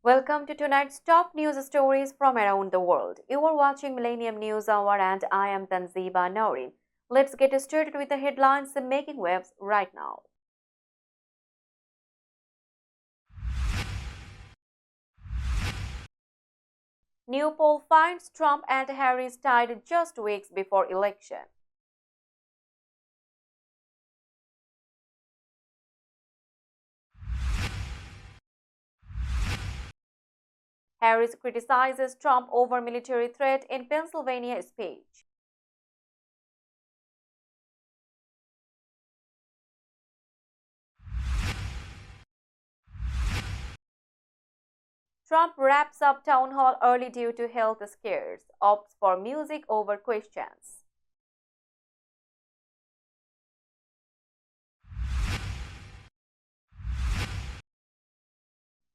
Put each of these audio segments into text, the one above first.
Welcome to tonight's top news stories from around the world. You are watching Millennium News Hour and I am Tanziba Noreen. Let's get started with the headlines making waves right now. New poll finds Trump and Harris tied just weeks before election. Harris criticizes Trump over military threat in Pennsylvania speech. Trump wraps up town hall early due to health scares, opts for music over questions.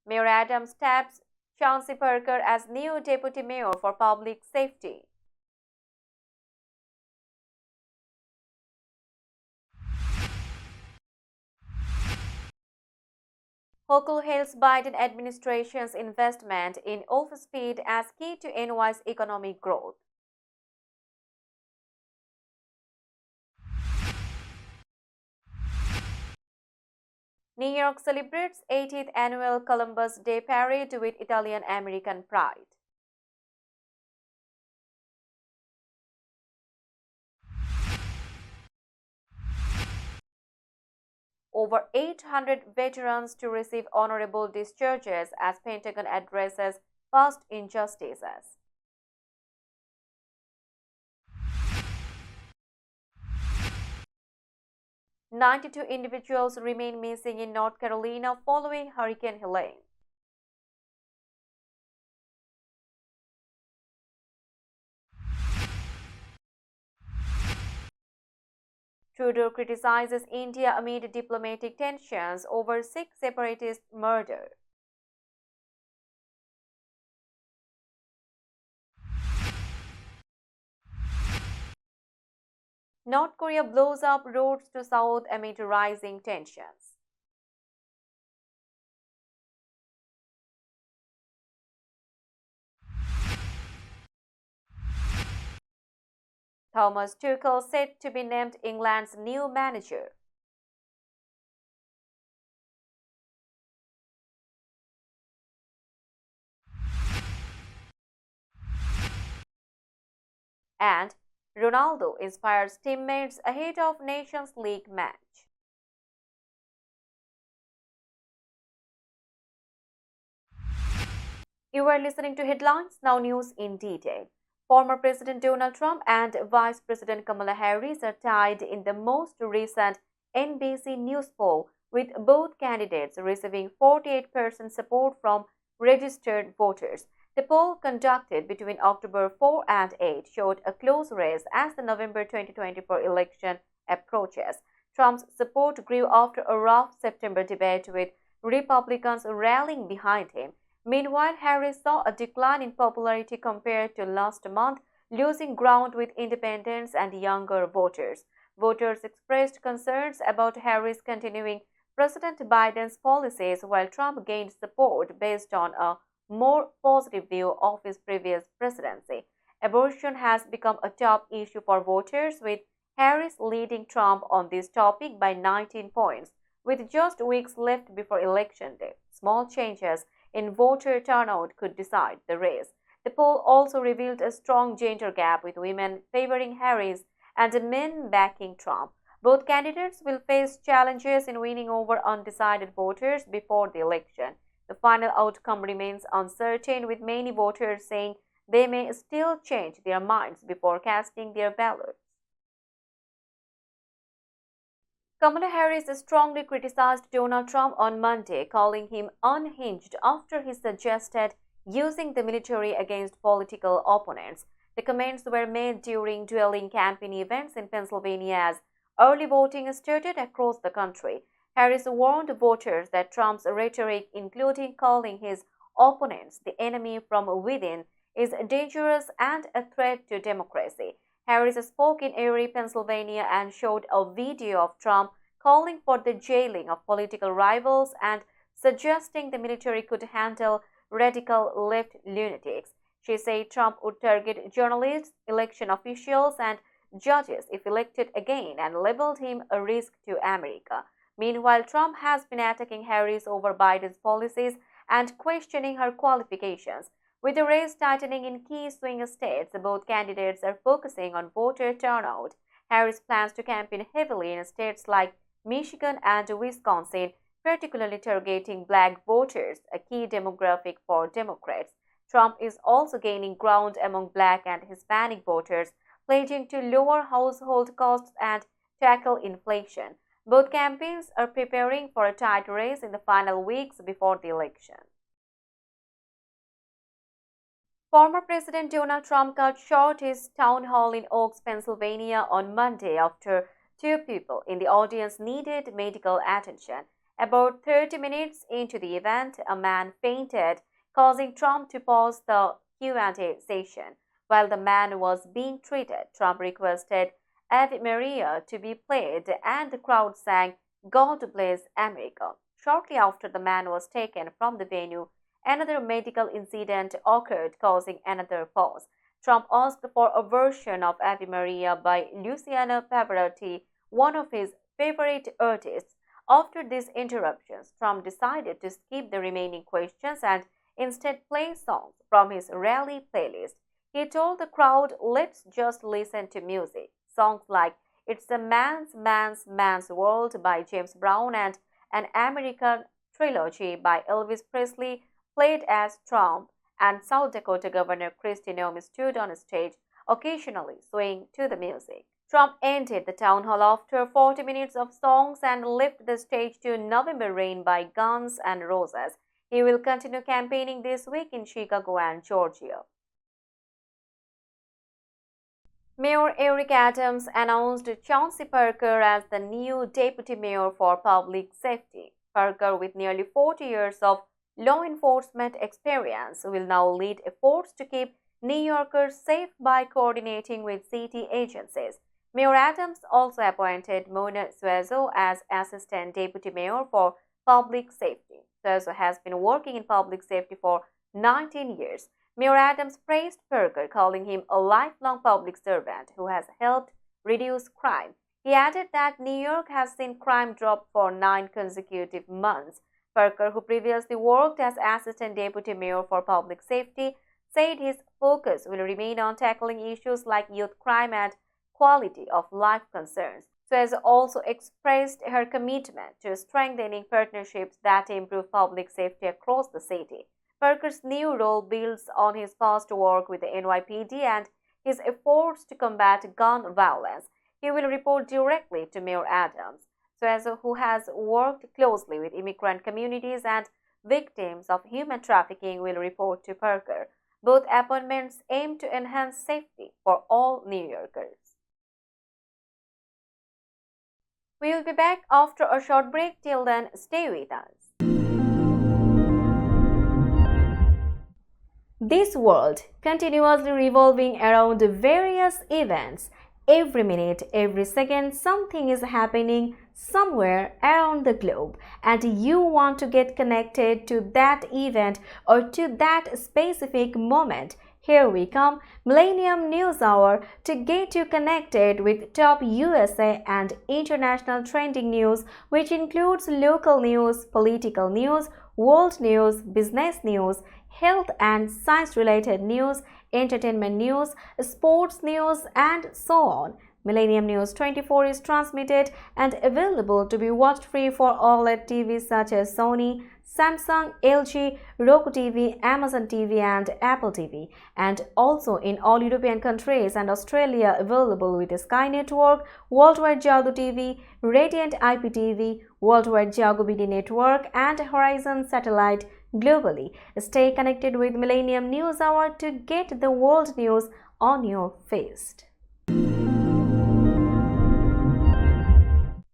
Mayor Adams taps Chauncey Parker as new deputy mayor for public safety. Hochul hails Biden administration's investment in off-speed as key to NY's economic growth. New York celebrates 80th annual Columbus Day parade with Italian-American pride. Over 800 veterans to receive honorable discharges as Pentagon addresses past injustices. 92 individuals remain missing in North Carolina following Hurricane Helene. Trudeau criticizes India amid diplomatic tensions over Sikh separatist murder. North Korea blows up roads to South amid rising tensions. Thomas Tuchel set to be named England's new manager. And Ronaldo inspires teammates ahead of Nations League match. You are listening to Headlines, now news in detail. Former President Donald Trump and Vice President Kamala Harris are tied in the most recent NBC News poll, with both candidates receiving 48% support from registered voters. The poll, conducted between October 4 and 8, showed a close race as the November 2024 election approaches. Trump's support grew after a rough September debate, with Republicans rallying behind him. Meanwhile, Harris saw a decline in popularity compared to last month, losing ground with independents and younger voters. Voters expressed concerns about Harris continuing President Biden's policies, while Trump gained support based on a more positive view of his previous presidency. Abortion has become a top issue for voters, with Harris leading Trump on this topic by 19 points, with just weeks left before Election Day. Small changes in voter turnout could decide the race. The poll also revealed a strong gender gap, with women favoring Harris and men backing Trump. Both candidates will face challenges in winning over undecided voters before the election. The final outcome remains uncertain, with many voters saying they may still change their minds before casting their ballots. Kamala Harris strongly criticized Donald Trump on Monday, calling him unhinged after he suggested using the military against political opponents. The comments were made during dueling campaign events in Pennsylvania as early voting started across the country. Harris warned voters that Trump's rhetoric, including calling his opponents the enemy from within, is dangerous and a threat to democracy. Harris spoke in Erie, Pennsylvania, and showed a video of Trump calling for the jailing of political rivals and suggesting the military could handle radical left lunatics. She said Trump would target journalists, election officials, and judges if elected again and labeled him a risk to America. Meanwhile, Trump has been attacking Harris over Biden's policies and questioning her qualifications. With the race tightening in key swing states, both candidates are focusing on voter turnout. Harris plans to campaign heavily in states like Michigan and Wisconsin, particularly targeting black voters, a key demographic for Democrats. Trump is also gaining ground among black and Hispanic voters, pledging to lower household costs and tackle inflation. Both campaigns are preparing for a tight race in the final weeks before the election. Former President Donald Trump cut short his town hall in Oaks, Pennsylvania on Monday after two people in the audience needed medical attention. About 30 minutes into the event, a man fainted, causing Trump to pause the Q&A session. While the man was being treated, Trump requested Ave Maria to be played and the crowd sang God Bless America. Shortly after the man was taken from the venue, another medical incident occurred, causing another pause. Trump asked for a version of Ave Maria by Luciano Pavarotti, one of his favorite artists. After these interruptions, Trump decided to skip the remaining questions and instead play songs from his rally playlist. He told the crowd, "Let's just listen to music." Songs like "It's a Man's World" by James Brown and "An American Trilogy" by Elvis Presley played as Trump and South Dakota Governor Kristi Noem stood on stage, occasionally swaying to the music. Trump ended the town hall after 40 minutes of songs and left the stage to November Rain by Guns N' Roses. He will continue campaigning this week in Chicago and Georgia. Mayor Eric Adams announced Chauncey Parker as the new deputy mayor for public safety. Parker, with nearly 40 years of law enforcement experience, will now lead efforts to keep New Yorkers safe by coordinating with city agencies. Mayor Adams also appointed Mona Suazo as assistant deputy mayor for public safety. Suazo has been working in public safety for 19 years. Mayor Adams praised Parker, calling him a lifelong public servant who has helped reduce crime. He added that New York has seen crime drop for 9 consecutive months. Parker, who previously worked as assistant deputy mayor for public safety, said his focus will remain on tackling issues like youth crime and quality of life concerns. Suez also expressed her commitment to strengthening partnerships that improve public safety across the city. Parker's new role builds on his past work with the NYPD and his efforts to combat gun violence. He will report directly to Mayor Adams. Suez, who has worked closely with immigrant communities and victims of human trafficking, will report to Parker. Both appointments aim to enhance safety for all New Yorkers. We will be back after a short break. Till then, stay with us. This world continuously revolving around various events. Every minute, every second, something is happening somewhere around the globe, and you want to get connected to that event or to that specific moment. Here we come, Millennium News Hour, to get you connected with top USA and international trending news, which includes local news, political news, world news, business news, health and science-related news, entertainment news, sports news, and so on. Millennium News 24 is transmitted and available to be watched free for OLED TVs such as Sony, Samsung, LG, Roku TV, Amazon TV, and Apple TV, and also in all European countries and Australia available with Sky Network, Worldwide Jago TV, Radiant IPTV, Worldwide Jago BD Network, and Horizon Satellite globally. Stay connected with Millennium News Hour to get the world news on your feed.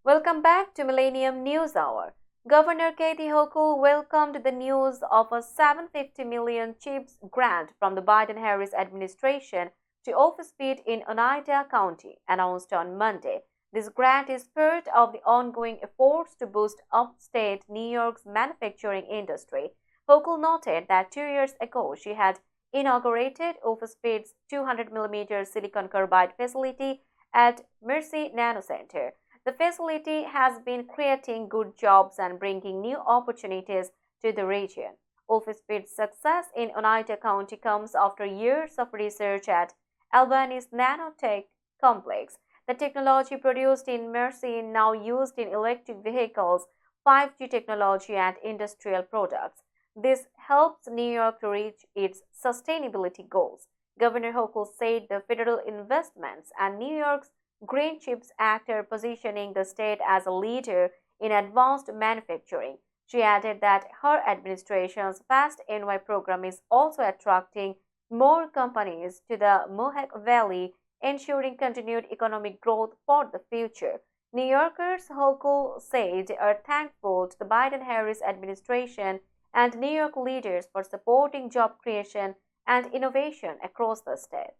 Welcome back to Millennium News Hour. Governor Kathy Hochul welcomed the news of a $750 million CHIPS grant from the Biden-Harris administration to Office Beat in Oneida County, announced on Monday. This grant is part of the ongoing efforts to boost upstate New York's manufacturing industry. Hochul noted that 2 years ago she had inaugurated Wolfspeed's 200 mm silicon carbide facility at Mercy Nanocenter. The facility has been creating good jobs and bringing new opportunities to the region. Wolfspeed's success in Oneida County comes after years of research at Albany's Nanotech complex. The technology produced in Mercy now used in electric vehicles, 5G technology, and industrial products. This helps New York to reach its sustainability goals. Governor Hochul said the federal investments and New York's Green Chips Act are positioning the state as a leader in advanced manufacturing. She added that her administration's Fast NY program is also attracting more companies to the Mohawk Valley, ensuring continued economic growth for the future. New Yorkers, Hochul said, are thankful to the Biden Harris administration and New York leaders for supporting job creation and innovation across the state.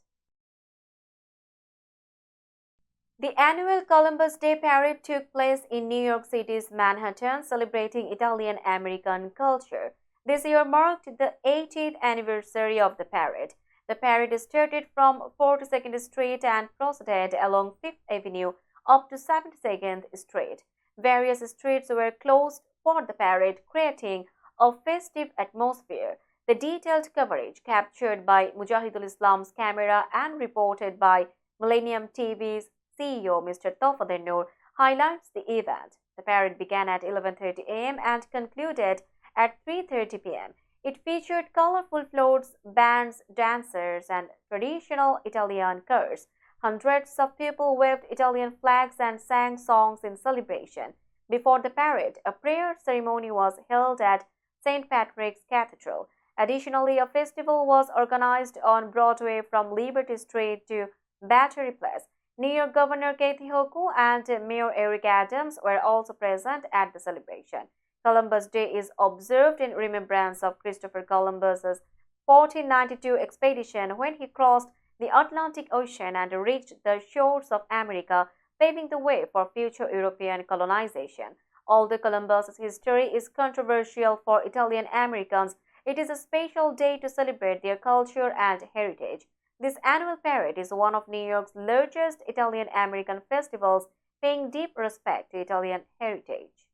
The annual Columbus Day Parade took place in New York City's Manhattan, celebrating Italian American culture. This year marked the 80th anniversary of the parade. The parade started from 42nd Street and proceeded along 5th Avenue up to 72nd Street. Various streets were closed for the parade, creating a festive atmosphere. The detailed coverage captured by Mujahidul Islam's camera and reported by Millennium TV's CEO Mr. Taufaddin Noor highlights the event. The parade began at 11:30 a.m. and concluded at 3:30 p.m. It featured colorful floats, bands, dancers, and traditional Italian cars. Hundreds of people waved Italian flags and sang songs in celebration. Before the parade, a prayer ceremony was held at St. Patrick's Cathedral. Additionally, a festival was organized on Broadway from Liberty Street to Battery Place. New York Governor Kathy Hochul and Mayor Eric Adams were also present at the celebration. Columbus Day is observed in remembrance of Christopher Columbus's 1492 expedition when he crossed the Atlantic Ocean and reached the shores of America, paving the way for future European colonization. Although Columbus's history is controversial for Italian Americans, it is a special day to celebrate their culture and heritage. This annual parade is one of New York's largest Italian American festivals, paying deep respect to Italian heritage.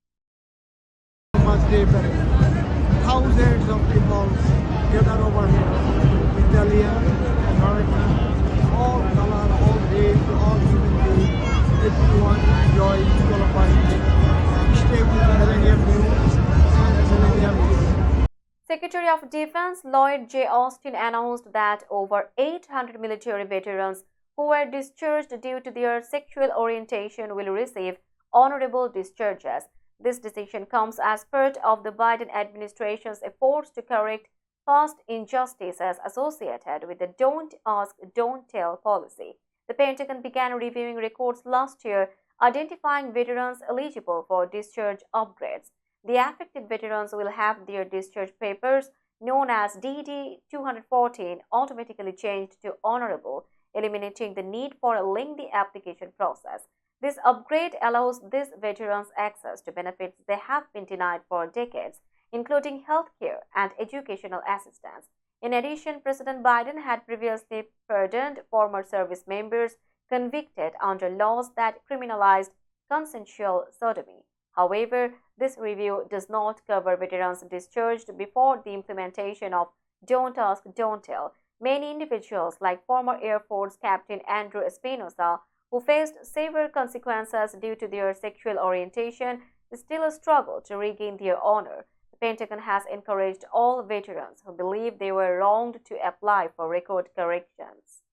Thousands of people gather over here, Italian, American, all color, all age, all human beings. Everyone enjoys Columbus Day. Stay with Millennium News and Millennium TV. Secretary of Defense Lloyd J. Austin announced that over 800 military veterans who were discharged due to their sexual orientation will receive honorable discharges. This decision comes as part of the Biden administration's efforts to correct past injustices associated with the Don't Ask, Don't Tell policy. The Pentagon began reviewing records last year, identifying veterans eligible for discharge upgrades. The affected veterans will have their discharge papers, known as DD 214, automatically changed to honorable, eliminating the need for a lengthy application process. This upgrade allows these veterans access to benefits they have been denied for decades, including health care and educational assistance. In addition, President Biden had previously pardoned former service members convicted under laws that criminalized consensual sodomy. However, this review does not cover veterans discharged before the implementation of Don't Ask, Don't Tell. Many individuals, like former Air Force Captain Andrew Espinosa, who faced severe consequences due to their sexual orientation, still struggle to regain their honor. The Pentagon has encouraged all veterans who believe they were wronged to apply for record corrections.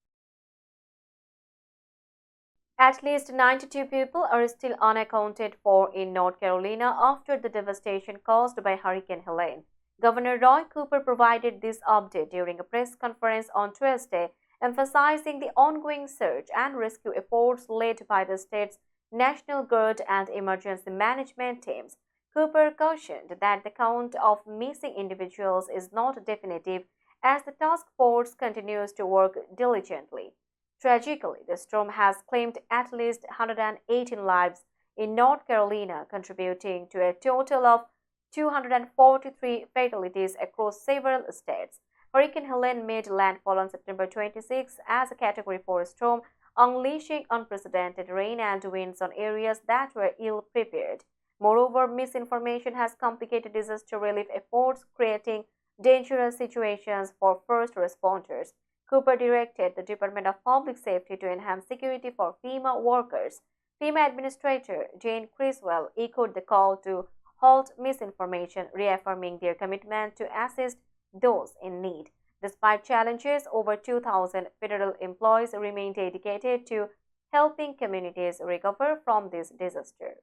At least 92 people are still unaccounted for in North Carolina after the devastation caused by Hurricane Helene. Governor Roy Cooper provided this update during a press conference on Tuesday, emphasizing the ongoing search and rescue efforts led by the state's National Guard and emergency management teams. Cooper cautioned that the count of missing individuals is not definitive as the task force continues to work diligently. Tragically, the storm has claimed at least 118 lives in North Carolina, contributing to a total of 243 fatalities across several states. Hurricane Helene made landfall on September 26 as a Category 4 storm, unleashing unprecedented rain and winds on areas that were ill prepared. Moreover, misinformation has complicated disaster relief efforts, creating dangerous situations for first responders. Cooper directed the Department of Public Safety to enhance security for FEMA workers. FEMA Administrator Jane Criswell echoed the call to halt misinformation, reaffirming their commitment to assist those in need. Despite challenges, over 2,000 federal employees remain dedicated to helping communities recover from this disaster.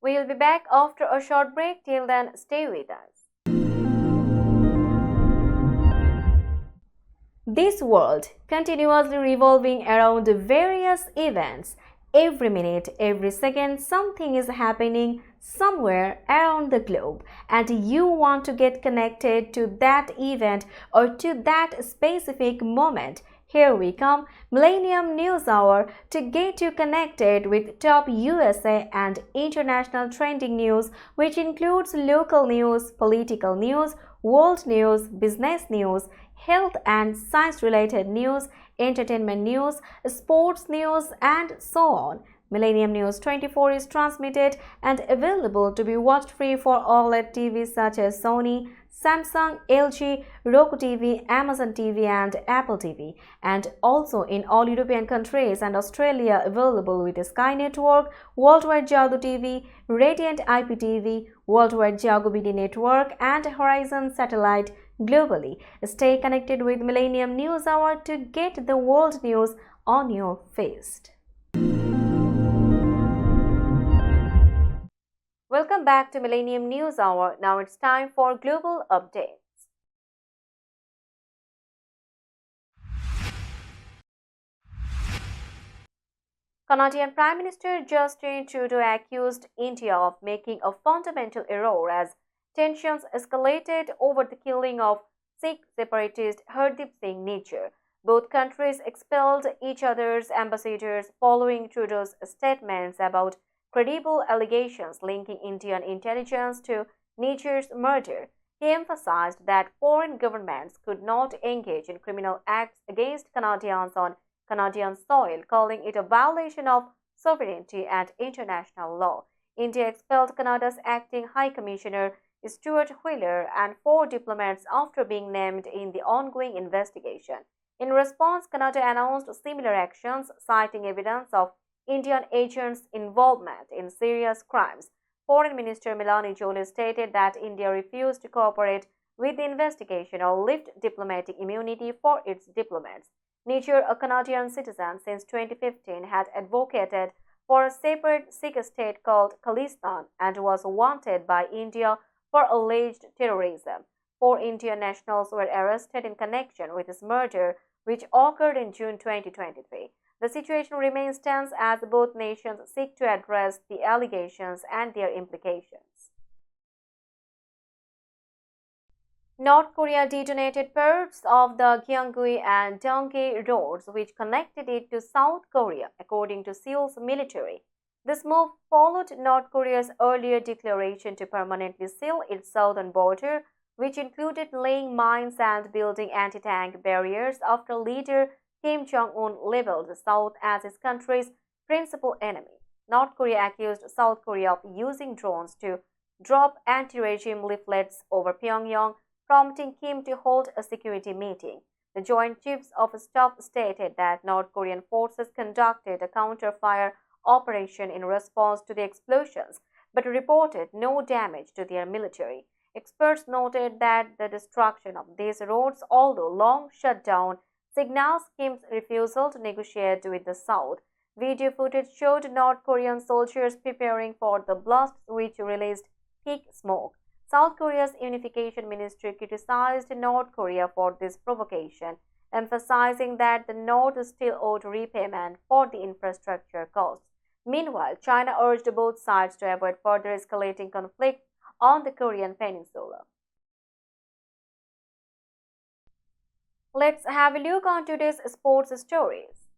We'll be back after a short break. Till then, stay with us. This world continuously revolving around various events. Every minute, every second, something is happening somewhere around the globe, and you want to get connected to that event or to that specific moment. Here we come, Millennium News Hour, to get you connected with top USA and international trending news, which includes local news, political news, world news, business news, health and science-related news, entertainment news, sports news, and so on. Millennium News 24 is transmitted and available to be watched free for OLED TVs such as Sony, Samsung, LG, Roku TV, Amazon TV, and Apple TV, and also in all European countries and Australia available with Sky Network, Worldwide Jago TV, Radiant IPTV, Worldwide Jago BD Network, and Horizon Satellite globally. Stay connected with Millennium News Hour to get the world news on your feed. Welcome back to Millennium News Hour. Now it's time for global updates. Canadian Prime Minister Justin Trudeau accused India of making a fundamental error as tensions escalated over the killing of Sikh separatist Hardeep Singh Nijjar. Both countries expelled each other's ambassadors following Trudeau's statements about credible allegations linking Indian intelligence to Nijjar's murder. He emphasized that foreign governments could not engage in criminal acts against Canadians on Canadian soil, calling it a violation of sovereignty and international law. India expelled Canada's acting High Commissioner Stuart Wheeler and 4 diplomats after being named in the ongoing investigation. In response, Canada announced similar actions, citing evidence of Indian agents' involvement in serious crimes. Foreign Minister Melanie Joly stated that India refused to cooperate with the investigation or lift diplomatic immunity for its diplomats. Nijjar, a Canadian citizen since 2015, had advocated for a separate Sikh state called Khalistan and was wanted by India for alleged terrorism. 4 Indian nationals were arrested in connection with his murder, which occurred in June 2023. The situation remains tense as both nations seek to address the allegations and their implications. North Korea detonated parts of the Gyeongui and Donghae roads which connected it to South Korea, according to Seoul's military. This move followed North Korea's earlier declaration to permanently seal its southern border, which included laying mines and building anti-tank barriers after leader Kim Jong-un labeled the South as his country's principal enemy. North Korea accused South Korea of using drones to drop anti-regime leaflets over Pyongyang, prompting Kim to hold a security meeting. The Joint Chiefs of Staff stated that North Korean forces conducted a counter-fire operation in response to the explosions, but reported no damage to their military. Experts noted that the destruction of these roads, although long shut down, signals Kim's refusal to negotiate with the South. Video footage showed North Korean soldiers preparing for the blasts, which released thick smoke. South Korea's Unification Ministry criticized North Korea for this provocation, emphasizing that the North still owed repayment for the infrastructure costs. Meanwhile, China urged both sides to avoid further escalating conflict on the Korean peninsula. Let's have a look on today's sports stories.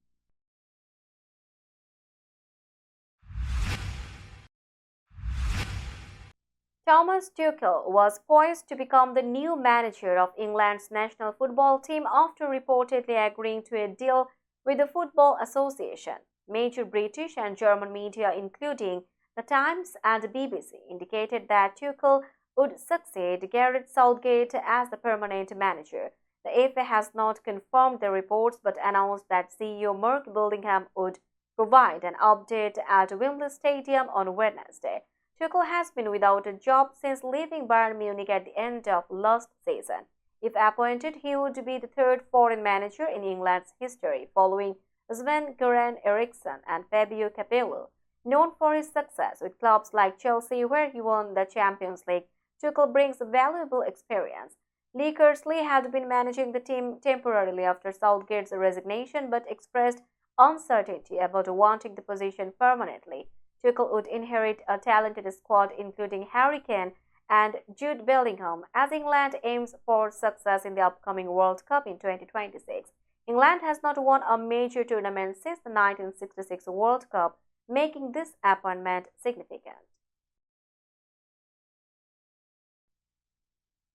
Thomas Tuchel was poised to become the new manager of England's national football team after reportedly agreeing to a deal with the Football Association. Major British and German media, including The Times and the BBC, indicated that Tuchel would succeed Gareth Southgate as the permanent manager. The FA has not confirmed the reports but announced that CEO Mark Billingham would provide an update at Wembley Stadium on Wednesday. Tuchel has been without a job since leaving Bayern Munich at the end of last season. If appointed, he would be the third foreign manager in England's history, following Sven-Göran Eriksson and Fabio Capello. Known for his success with clubs like Chelsea, where he won the Champions League, Tuchel brings valuable experience. Lee Kersley had been managing the team temporarily after Southgate's resignation but expressed uncertainty about wanting the position permanently. Tuchel would inherit a talented squad including Harry Kane and Jude Bellingham as England aims for success in the upcoming World Cup in 2026. England has not won a major tournament since the 1966 World Cup, making this appointment significant.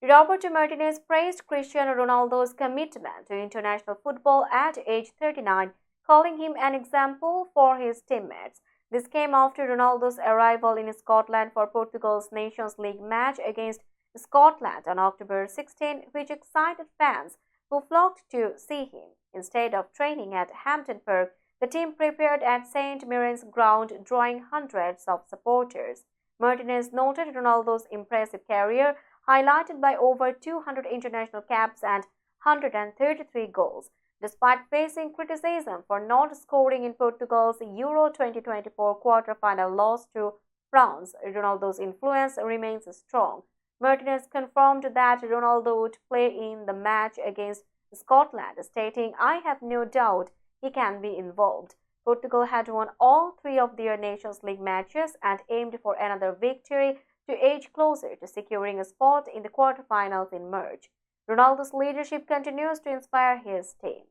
Roberto Martinez praised Cristiano Ronaldo's commitment to international football at age 39, calling him an example for his teammates. This came after Ronaldo's arrival in Scotland for Portugal's Nations League match against Scotland on October 16, which excited fans who flocked to see him. Instead of training at Hampden Park, the team prepared at St Mirren's ground, drawing hundreds of supporters. Martinez noted Ronaldo's impressive career, highlighted by over 200 international caps and 133 goals. Despite facing criticism for not scoring in Portugal's Euro 2024 quarter-final loss to France, Ronaldo's influence remains strong. Martinez confirmed that Ronaldo would play in the match against Scotland, stating, "I have no doubt he can be involved." Portugal had won all three of their Nations League matches and aimed for another victory to edge closer to securing a spot in the quarter-finals in March. Ronaldo's leadership continues to inspire his team.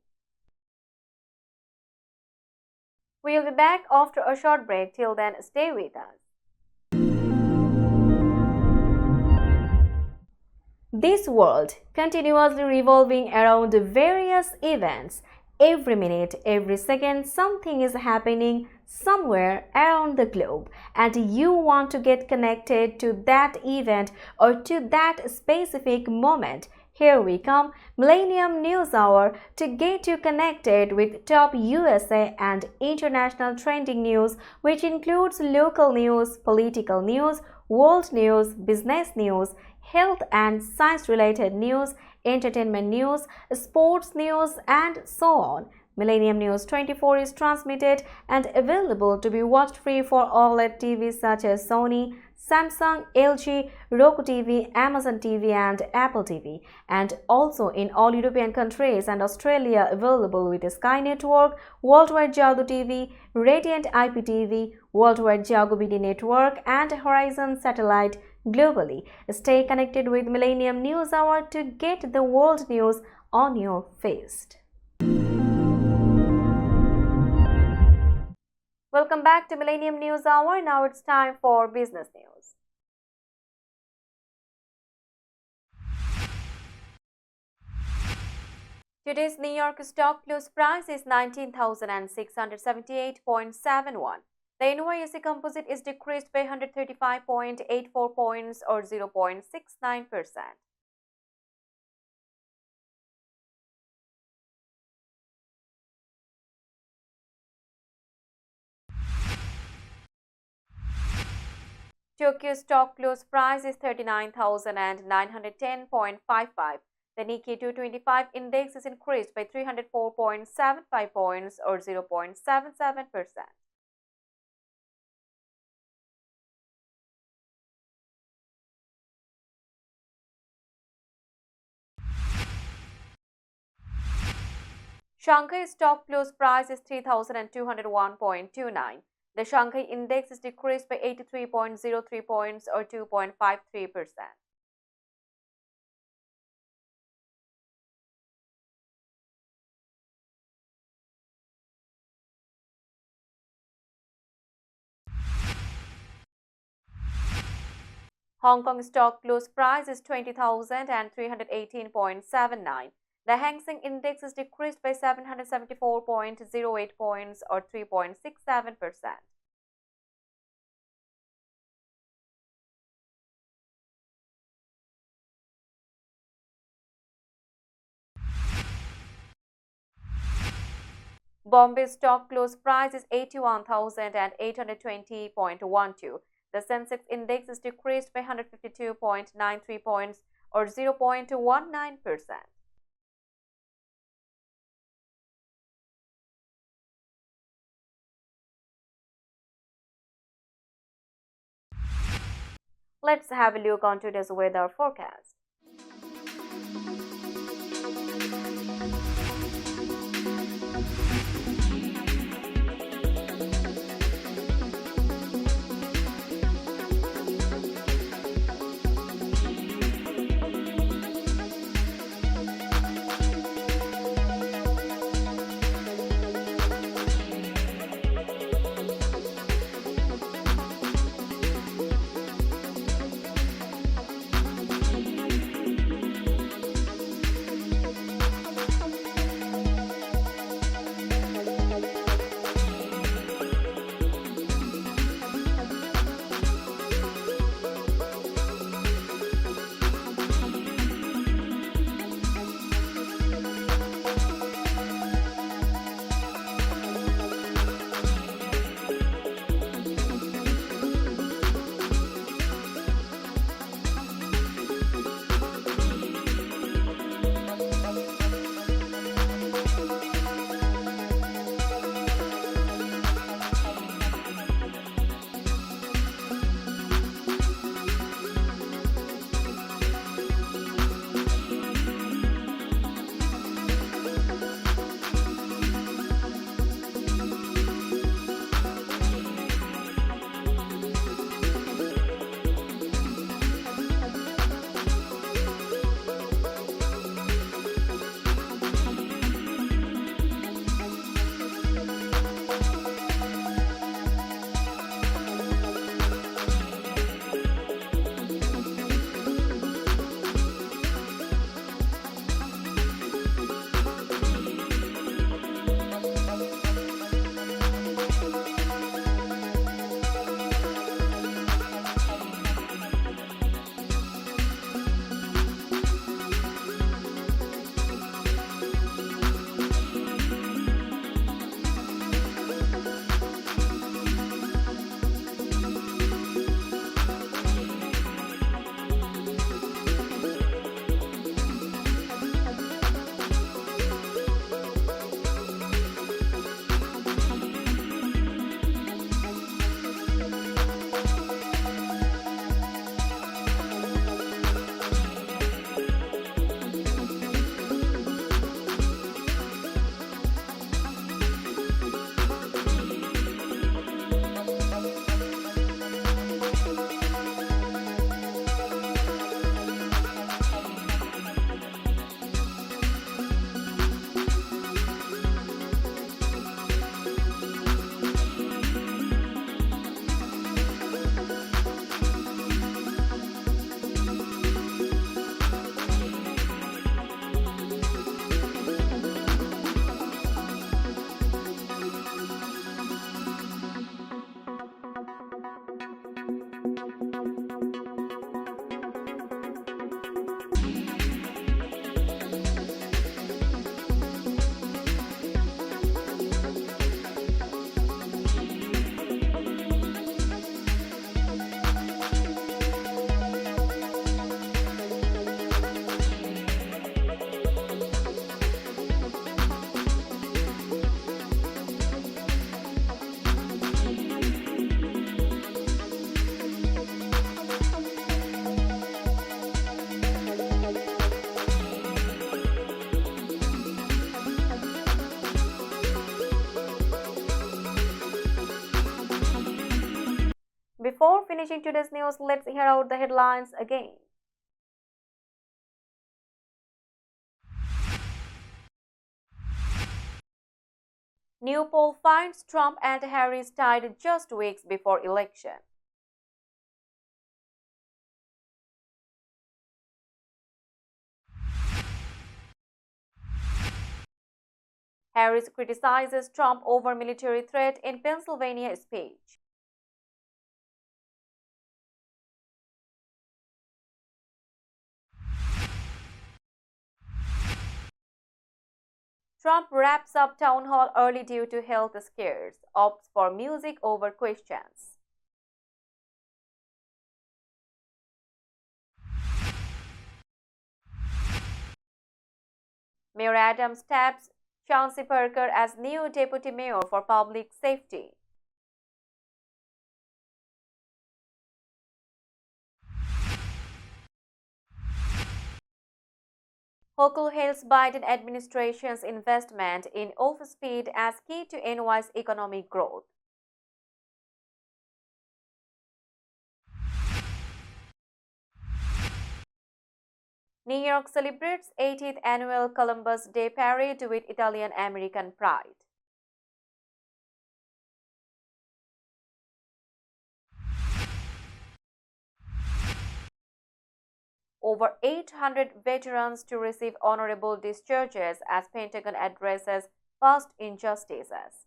We'll be back after a short break. Till then, stay with us. This world continuously revolving around various events. Every minute, every second, something is happening somewhere around the globe, and you want to get connected to that event or to that specific moment. Here we come, Millennium News Hour, to get you connected with top USA and international trending news, which includes local news, political news, world news, business news, health and science-related news, entertainment news, sports news, and so on. Millennium News 24 is transmitted and available to be watched free for OLED TVs such as Sony, Samsung, LG, Roku TV, Amazon TV, and Apple TV, and also in all European countries and Australia available with Sky Network, Worldwide Jago TV, Radiant IPTV, Worldwide Jago BD Network, and Horizon Satellite globally. Stay connected with Millennium News Hour to get the world news on your feed. Welcome back to Millennium News Hour. Now it's time for business news. Today's New York stock close price is 19,678.71. The NYSE Composite is decreased by 135.84 points or 0.69%. Tokyo stock close price is 39,910.55. The Nikkei 225 index is increased by 304.75 points or 0.77%. Shanghai stock close price is 3,201.29. The Shanghai index is decreased by 83.03 points or 2.53%. Hong Kong stock close price is 20,318.79. The Hang Seng Index is decreased by 774.08 points or 3.67%. Bombay stock close price is 81,820.12. The Sensex Index is decreased by 152.93 points or 0.19%. Let's have a look on today's weather forecast. Before finishing today's news, let's hear out the headlines again. New poll finds Trump and Harris tied just weeks before election. Harris criticizes Trump over military threat in Pennsylvania speech. Trump wraps up town hall early due to health scares, opts for music over questions. Mayor Adams taps Chauncey Parker as new deputy mayor for public safety. Hochul hails Biden administration's investment in office speed as key to NY's economic growth. New York celebrates 80th annual Columbus Day parade with Italian-American pride. Over 800 veterans to receive honorable discharges as Pentagon addresses past injustices.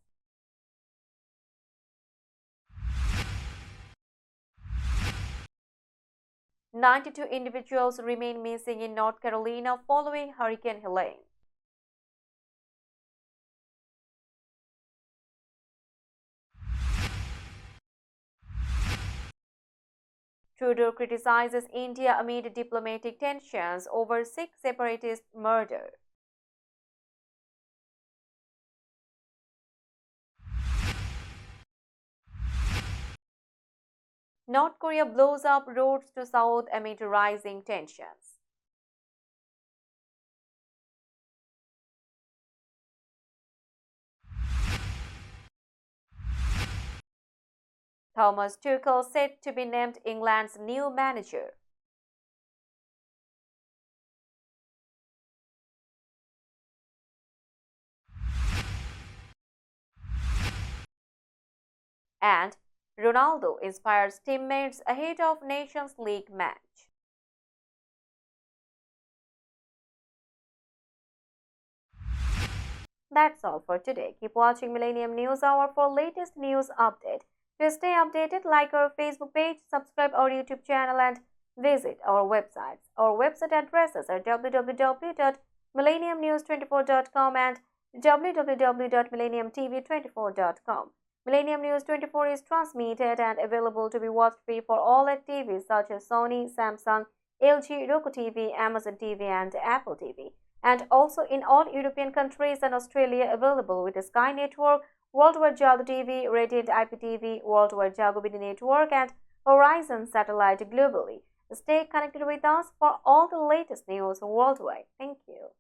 "92 individuals remain missing in North Carolina following Hurricane Helene. Trudeau criticizes India amid diplomatic tensions over Sikh separatist murder. North Korea blows up roads to South amid rising tensions. Thomas Tuchel set to be named England's new manager. And Ronaldo inspires teammates ahead of Nations League match. That's all for today. Keep watching Millennium News Hour for latest news update. To stay updated, like our Facebook page, subscribe our YouTube channel and visit our websites. Our website addresses are www.millenniumnews24.com and www.millenniumtv24.com. Millennium News 24 is transmitted and available to be watched free for all at TVs such as Sony, Samsung, LG, Roku TV, Amazon TV and Apple TV. And also in all European countries and Australia available with the Sky Network, Worldwide Jago TV, Radiant IPTV, Worldwide Jago BD Network and Horizon Satellite globally. Stay connected with us for all the latest news worldwide. Thank you.